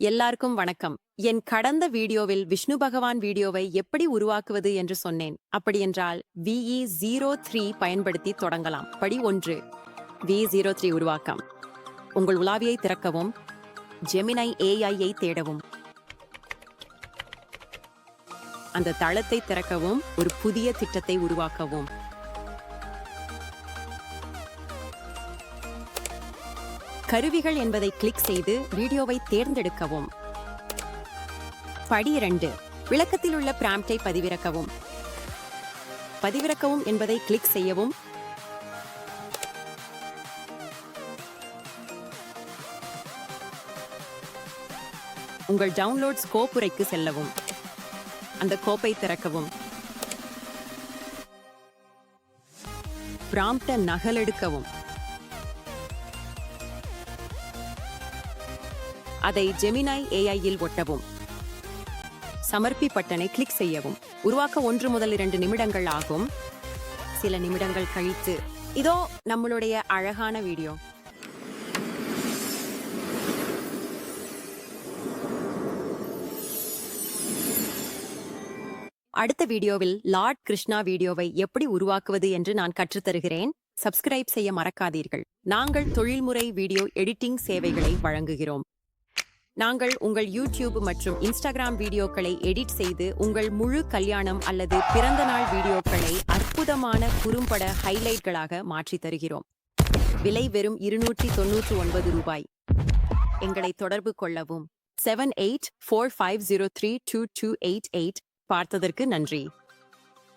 எல்லாருக்கும் வணக்கம். என் கடந்த வீடியோவில் விஷ்ணு பகவான் வீடியோவை எப்படி உருவாக்குவது என்று சொன்னேன். அப்படியென்றால் VE03 பயன்படுத்தி தொடங்கலாம். படி 1. VE03 உருவாக்கம். உங்கள் உலாவியை திறக்கவும், ஜெமினை AI-ஐ தேடவும். அந்த தளத்தை திறக்கவும், ஒரு புதிய திட்டத்தை உருவாக்கவும். கருவிகள் என்பதை கிளிக் செய்து வீடியோவை தேர்ந்தெடுக்கவும். படி 2. விளக்கத்தில் உள்ள பிராம்ப்டை பதிவிறக்கவும். பதிவிறக்கவும் என்பதை கிளிக் செய்யவும். உங்கள் டவுன்லோட்ஸ் கோப்புரைக்கு செல்லவும். அந்த கோப்பை திறக்கவும். பிராம்ப்டை நகலெடுக்கவும். அதை ஜெமினை AI-இல் ஒட்டவும். சமர்ப்பி பட்டனை கிளிக் செய்யவும். உருவாக்க 1 முதல் 2 நிமிடங்கள் ஆகும். சில நிமிடங்கள் கழித்து இதோ நம்மளுடைய அழகான வீடியோ. அடுத்த வீடியோவில் லார்ட் கிருஷ்ணா வீடியோவை எப்படி உருவாக்குவது என்று நான் கற்றுத்தருகிறேன். சப்ஸ்கிரைப் செய்ய மறக்காதீர்கள். நாங்கள் தொழில்முறை வீடியோ எடிட்டிங் சேவைகளை வழங்குகிறோம். நாங்கள் உங்கள் யூடியூப் மற்றும் இன்ஸ்டாகிராம் வீடியோக்களை எடிட் செய்து உங்கள் முழு கல்யாணம் அல்லது பிறந்தநாள் வீடியோக்களை அற்புதமான குறும்பட ஹைலைட்களாக மாற்றித் தருகிறோம். விலை வெறும் 299 ரூபாய். எங்களை தொடர்பு கொள்ளவும். 7845032288. பார்த்ததற்கு நன்றி.